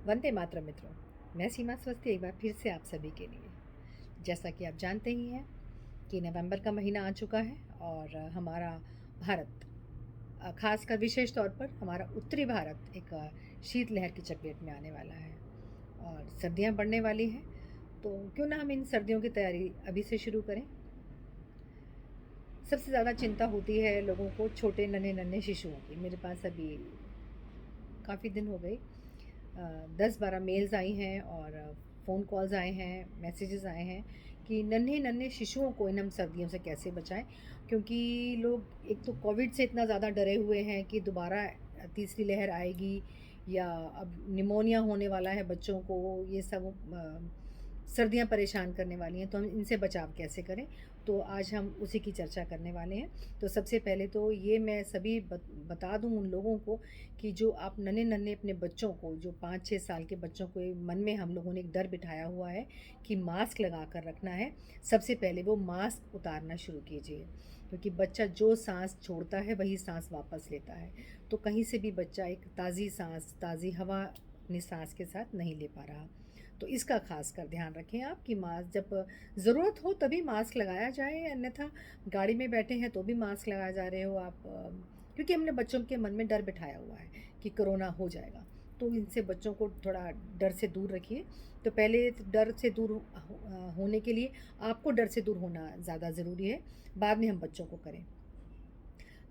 वंदे मातरम मित्रों। मैं सीमा स्वस्ति एक बार फिर से आप सभी के लिए। जैसा कि आप जानते ही हैं कि नवंबर का महीना आ चुका है और हमारा भारत, खासकर विशेष तौर पर हमारा उत्तरी भारत एक शीतलहर की चपेट में आने वाला है और सर्दियां बढ़ने वाली हैं। तो क्यों ना हम इन सर्दियों की तैयारी अभी से शुरू करें। सबसे ज़्यादा चिंता होती है लोगों को छोटे नन्हे नन्हे शिशुओं की। मेरे पास अभी काफ़ी दिन हो गए 10-12 मेल्स आई हैं और फ़ोन कॉल्स आए हैं, मैसेजेस आए हैं कि नन्हे नन्हे शिशुओं को इन हम सर्दियों से कैसे बचाएं। क्योंकि लोग एक तो कोविड से इतना ज़्यादा डरे हुए हैं कि दोबारा तीसरी लहर आएगी या अब निमोनिया होने वाला है बच्चों को, ये सब सर्दियाँ परेशान करने वाली हैं, तो हम इनसे बचाव कैसे करें। तो आज हम उसी की चर्चा करने वाले हैं। तो सबसे पहले तो ये मैं सभी बता दूं उन लोगों को कि जो आप नन्हे नन्हे अपने बच्चों को, जो 5-6 साल के बच्चों को मन में हम लोगों ने एक डर बिठाया हुआ है कि मास्क लगा कर रखना है, सबसे पहले वो मास्क उतारना शुरू कीजिए। क्योंकि बच्चा जो सांस छोड़ता है वही सांस वापस लेता है। तो कहीं से भी बच्चा एक ताज़ी सांस, ताज़ी हवा अपनी सांस के साथ नहीं ले पा रहा। तो इसका खास कर ध्यान रखें आप कि मास्क जब ज़रूरत हो तभी मास्क लगाया जाए, अन्यथा गाड़ी में बैठे हैं तो भी मास्क लगाए जा रहे हो आप। क्योंकि हमने बच्चों के मन में डर बिठाया हुआ है कि कोरोना हो जाएगा। तो इनसे बच्चों को थोड़ा डर से दूर रखिए। तो पहले डर से दूर होने के लिए आपको डर से दूर होना ज़्यादा ज़रूरी है, बाद में हम बच्चों को करें।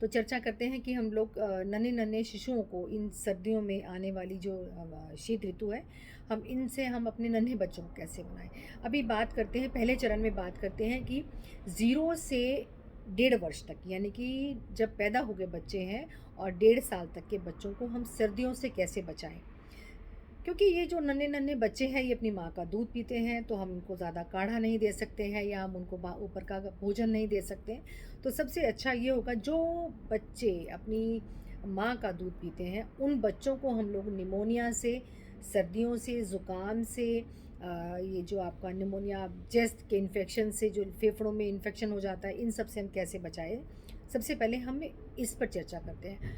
तो चर्चा करते हैं कि हम लोग नन्हे नन्हे शिशुओं को इन सर्दियों में आने वाली जो शीत ऋतु है, हम अपने नन्हे बच्चों को कैसे बनाएं। अभी बात करते हैं, पहले चरण में बात करते हैं कि 0 से 1.5 वर्ष तक, यानी कि जब पैदा हो गए बच्चे हैं और 1.5 साल तक के बच्चों को हम सर्दियों से कैसे बचाएं। क्योंकि ये जो नन्हे नन्हे बच्चे हैं ये अपनी माँ का दूध पीते हैं, तो हम उनको ज़्यादा काढ़ा नहीं दे सकते हैं या हम उनको ऊपर का भोजन नहीं दे सकते हैं। तो सबसे अच्छा ये होगा, जो बच्चे अपनी माँ का दूध पीते हैं उन बच्चों को हम लोग निमोनिया से, सर्दियों से, ज़ुकाम से, ये जो आपका निमोनिया चेस्ट के इन्फेक्शन से, जो फेफड़ों में इन्फेक्शन हो जाता है, इन सब से हम कैसे बचाएं। सबसे पहले हम इस पर चर्चा करते हैं।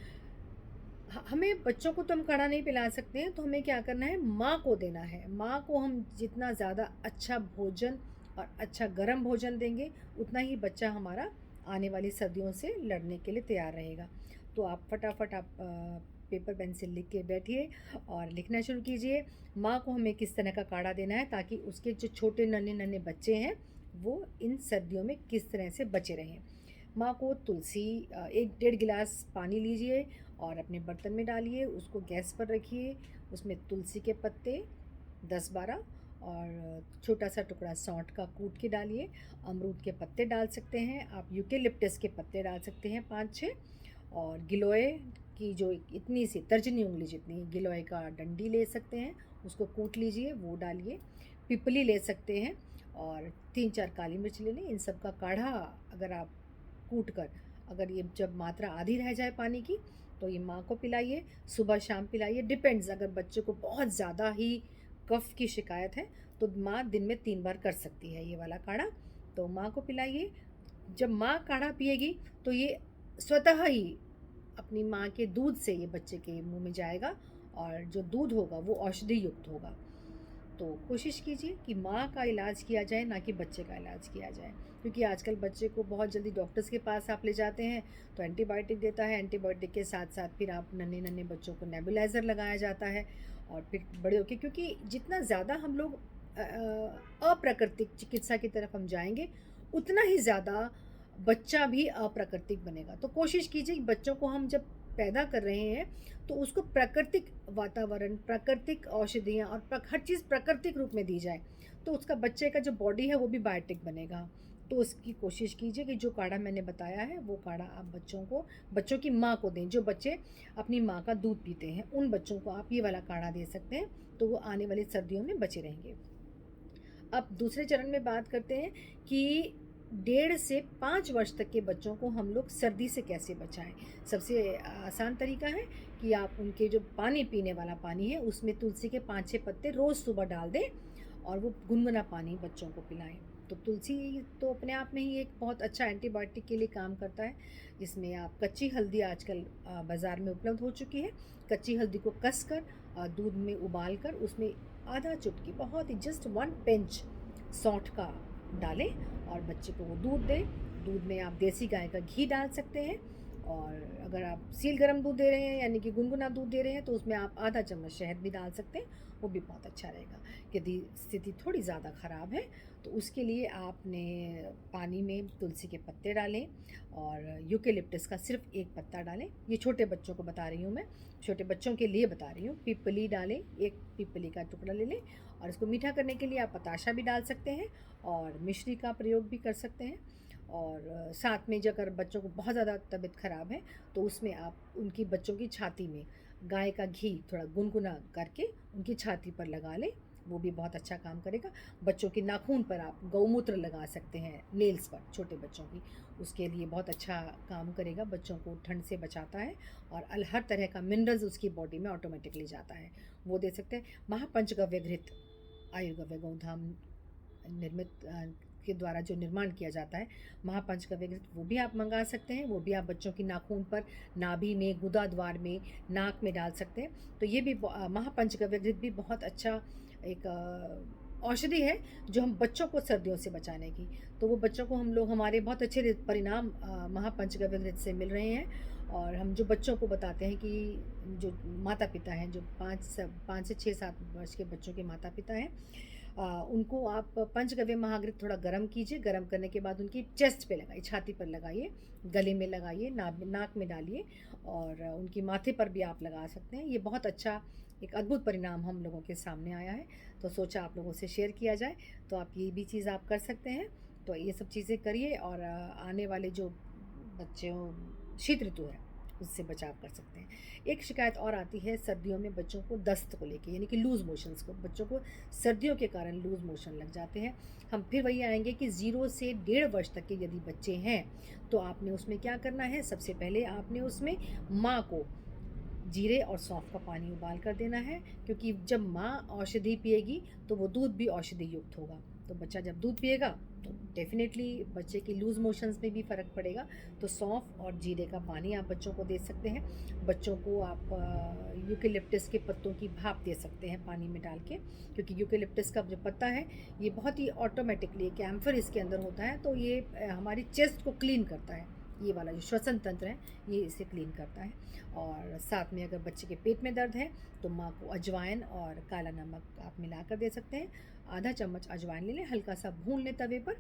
हमें बच्चों को तो हम काढ़ा नहीं पिला सकते हैं, तो हमें क्या करना है, माँ को देना है। माँ को हम जितना ज़्यादा अच्छा भोजन और अच्छा गर्म भोजन देंगे, उतना ही बच्चा हमारा आने वाली सर्दियों से लड़ने के लिए तैयार रहेगा। तो आप फटाफट पेपर पेंसिल लिख के बैठिए और लिखना शुरू कीजिए। माँ को हमें किस तरह का काढ़ा देना है ताकि उसके जो छोटे नन्हे नन्हे बच्चे हैं वो इन सर्दियों में किस तरह से बचे रहें। माँ को तुलसी 1-1.5 गिलास पानी लीजिए और अपने बर्तन में डालिए, उसको गैस पर रखिए। उसमें तुलसी के पत्ते 10-12 और छोटा सा टुकड़ा सौंठ का कूट के डालिए। अमरूद के पत्ते डाल सकते हैं आप, यूकेलिप्टस के पत्ते डाल सकते हैं 5-6, और गिलोय की जो इतनी सी तर्जनी उंगली जितनी गिलोय का डंडी ले सकते हैं, उसको कूट लीजिए, वो डालिए। पिपली ले सकते हैं और 3-4 काली मिर्च ले लें। इन सब का काढ़ा अगर आप कूट कर, अगर ये जब मात्रा आधी रह जाए पानी की, तो ये माँ को पिलाइए, सुबह शाम पिलाइए। डिपेंड्स, अगर बच्चे को बहुत ज़्यादा ही कफ की शिकायत है तो माँ दिन में 3 बार कर सकती है ये वाला काढ़ा, तो माँ को पिलाइए। जब माँ काढ़ा पिएगी तो ये स्वतः ही अपनी माँ के दूध से ये बच्चे के मुंह में जाएगा और जो दूध होगा वो औषधि युक्त होगा। तो कोशिश कीजिए कि माँ का इलाज किया जाए, ना कि बच्चे का इलाज किया जाए। क्योंकि आजकल बच्चे को बहुत जल्दी डॉक्टर्स के पास आप ले जाते हैं तो एंटीबायोटिक देता है, एंटीबायोटिक के साथ साथ फिर आप नन्हे नन्हे बच्चों को नेबुलाइज़र लगाया जाता है। और फिर बड़े होके, क्योंकि जितना ज़्यादा हम लोग अप्राकृतिक चिकित्सा की तरफ हम जाएंगे, उतना ही ज़्यादा बच्चा भी अप्राकृतिक बनेगा। तो कोशिश कीजिए कि बच्चों को हम जब पैदा कर रहे हैं तो उसको प्राकृतिक वातावरण, प्राकृतिक औषधियाँ और हर चीज़ प्राकृतिक रूप में दी जाए, तो उसका बच्चे का जो बॉडी है वो भी बायोटिक बनेगा। तो उसकी कोशिश कीजिए कि जो काढ़ा मैंने बताया है वो काढ़ा आप बच्चों की माँ को दें। जो बच्चे अपनी माँ का दूध पीते हैं उन बच्चों को आप ये वाला काढ़ा दे सकते हैं, तो वो आने वाली सर्दियों में बचे रहेंगे। अब दूसरे चरण में बात करते हैं कि 1.5 से 5 वर्ष तक के बच्चों को हम लोग सर्दी से कैसे बचाएं। सबसे आसान तरीका है कि आप उनके जो पानी पीने वाला पानी है उसमें तुलसी के 5-6 पत्ते रोज़ सुबह डाल दें और वो गुनगुना पानी बच्चों को पिलाएं। तो तुलसी तो अपने आप में ही एक बहुत अच्छा एंटीबायोटिक के लिए काम करता है। इसमें आप कच्ची हल्दी आजकल बाज़ार में उपलब्ध हो चुकी है। कच्ची हल्दी को कस कर दूध में उबाल कर उसमें आधा चुटकी, बहुत ही जस्ट 1 पिंच सौंठ का डालें और बच्चे को वो दूध दें। दूध में आप देसी गाय का घी डाल सकते हैं, और अगर आप सील गरम दूध दे रहे हैं यानी कि गुनगुना दूध दे रहे हैं तो उसमें आप आधा चम्मच शहद भी डाल सकते हैं, वो भी बहुत अच्छा रहेगा। यदि स्थिति थोड़ी ज़्यादा ख़राब है तो उसके लिए आपने पानी में तुलसी के पत्ते डालें और यूकेलिप्टस का सिर्फ एक पत्ता डालें। ये छोटे बच्चों को बता रही हूँ मैं, छोटे बच्चों के लिए बता रही हूँ। पिपली डालें, एक पिपली का टुकड़ा ले लें और इसको मीठा करने के लिए आप पताशा भी डाल सकते हैं और मिश्री का प्रयोग भी कर सकते हैं। और साथ में जो अगर बच्चों को बहुत ज़्यादा तबीयत ख़राब है तो उसमें आप उनकी बच्चों की छाती में गाय का घी थोड़ा गुनगुना करके उनकी छाती पर लगा लें, वो भी बहुत अच्छा काम करेगा। बच्चों के नाखून पर आप गौमूत्र लगा सकते हैं, नेल्स पर छोटे बच्चों की, उसके लिए बहुत अच्छा काम करेगा, बच्चों को ठंड से बचाता है और हर तरह का मिनरल्स उसकी बॉडी में ऑटोमेटिकली जाता है, वो दे सकते हैं। महापंचगव्य घृत आयुर्गव्य गौधाम निर्मित के द्वारा जो निर्माण किया जाता है महापंचगव्य घृत, वो भी आप मंगा सकते हैं। वो भी आप बच्चों की नाखून पर, नाभि में, गुदा द्वार में, नाक में डाल सकते हैं। तो ये भी महापंचगव्य घृत भी बहुत अच्छा एक औषधि है जो हम बच्चों को सर्दियों से बचाने की, तो वो बच्चों को हम लोग हमारे बहुत अच्छे परिणाम महापंचगव्य घृत से मिल रहे हैं। और हम जो बच्चों को बताते हैं कि जो माता पिता हैं, जो 5 से 6-7 वर्ष के बच्चों के माता पिता हैं, उनको आप पंचगव्य महाघृत थोड़ा गर्म कीजिए। गर्म करने के बाद उनकी चेस्ट पे लगाइए, छाती पर लगाइए, गले में लगाइए, नाक में डालिए और उनकी माथे पर भी आप लगा सकते हैं। ये बहुत अच्छा एक अद्भुत परिणाम हम लोगों के सामने आया है, तो सोचा आप लोगों से शेयर किया जाए। तो आप ये भी चीज़ आप कर सकते हैं, तो ये सब चीज़ें करिए और आने वाले जो बच्चों शीत ऋतु है उससे बचाव कर सकते हैं। एक शिकायत और आती है सर्दियों में बच्चों को दस्त को लेके, यानी कि लूज़ मोशंस को, बच्चों को सर्दियों के कारण लूज़ मोशन लग जाते हैं। हम फिर वही आएंगे कि 0 से 1.5 वर्ष तक के यदि बच्चे हैं तो आपने उसमें क्या करना है, सबसे पहले आपने उसमें माँ को जीरे और सौंफ का पानी उबाल कर देना है, क्योंकि जब माँ औषधि पिएगी तो वो दूध भी औषधि युक्त होगा। तो बच्चा जब दूध पिएगा तो डेफिनेटली बच्चे की लूज़ मोशंस में भी फ़र्क पड़ेगा। तो सौंफ और जीरे का पानी आप बच्चों को दे सकते हैं। बच्चों को आप यूकेलिप्टस के पत्तों की भाप दे सकते हैं पानी में डाल के, क्योंकि यूकेलिप्टस का जो पत्ता है ये बहुत ही ऑटोमेटिकली कैम्फर इसके अंदर होता है, तो ये हमारी चेस्ट को क्लीन करता है। ये वाला जो श्वसन तंत्र है ये इसे क्लीन करता है। और साथ में अगर बच्चे के पेट में दर्द है तो माँ को अजवाइन और काला नमक आप मिला कर दे सकते हैं। आधा चम्मच अजवाइन ले लें, हल्का सा भून लें तवे पर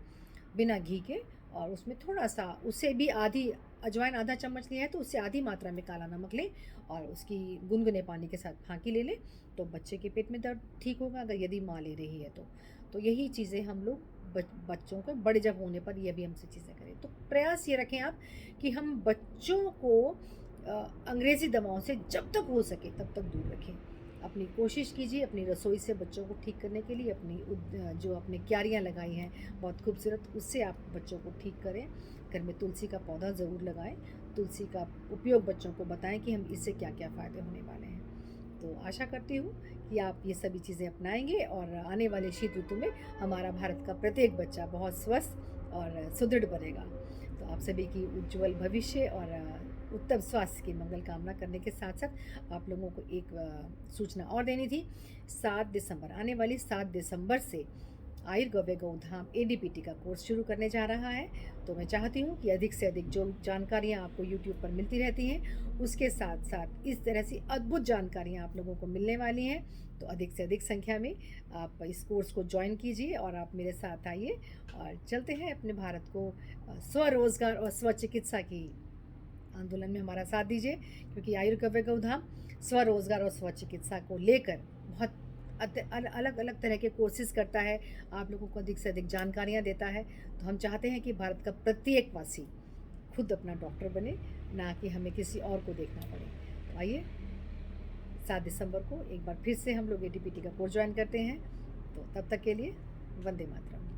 बिना घी के, और उसमें थोड़ा सा, उससे भी आधी, अजवाइन आधा चम्मच लिया है तो उससे आधी मात्रा में काला नमक लें और उसकी गुनगुने पानी के साथ फाँकी ले लें, तो बच्चे के पेट में दर्द ठीक होगा, अगर यदि माँ ले रही है तो यही चीज़ें हम लोग बच्चों को बड़े जब होने पर ये भी हमसे चीज़ें करें। तो प्रयास ये रखें आप कि हम बच्चों को अंग्रेज़ी दवाओं से जब तक हो सके तब तक दूर रखें। अपनी कोशिश कीजिए अपनी रसोई से बच्चों को ठीक करने के लिए, अपनी जो आपने क्यारियाँ लगाई हैं बहुत खूबसूरत, उससे आप बच्चों को ठीक करें। घर में तुलसी का पौधा ज़रूर लगाएं, तुलसी का उपयोग बच्चों को बताएं कि हम इससे क्या क्या फ़ायदे होने वाले हैं। तो आशा करती हूँ कि आप ये सभी चीज़ें अपनाएंगे और आने वाले शीत ऋतु में हमारा भारत का प्रत्येक बच्चा बहुत स्वस्थ और सुदृढ़ बनेगा। तो आप सभी की उज्जवल भविष्य और उत्तम स्वास्थ्य की मंगल कामना करने के साथ साथ आप लोगों को एक सूचना और देनी थी। 7 दिसंबर, आने वाली 7 दिसंबर से आयुर्गव्य गौधाम ADPT का कोर्स शुरू करने जा रहा है। तो मैं चाहती हूँ कि अधिक से अधिक जो जानकारियाँ आपको YouTube पर मिलती रहती हैं उसके साथ साथ इस तरह से अद्भुत जानकारियाँ आप लोगों को मिलने वाली हैं, तो अधिक से अधिक संख्या में आप इस कोर्स को ज्वाइन कीजिए और आप मेरे साथ आइए और चलते हैं अपने भारत को स्वरोजगार और स्वचिकित्सा की आंदोलन में हमारा साथ दीजिए, क्योंकि आयुर्गव्य गौधाम स्वरोजगार और स्वचिकित्सा को लेकर बहुत अलग अलग तरह के कोर्सेज करता है, आप लोगों को अधिक से अधिक जानकारियाँ देता है। तो हम चाहते हैं कि भारत का प्रत्येक वासी खुद अपना डॉक्टर बने, ना कि हमें किसी और को देखना पड़े। तो आइए 7 दिसंबर को एक बार फिर से हम लोग ADPT का कोर्स ज्वाइन करते हैं। तो तब तक के लिए वंदे मातरम।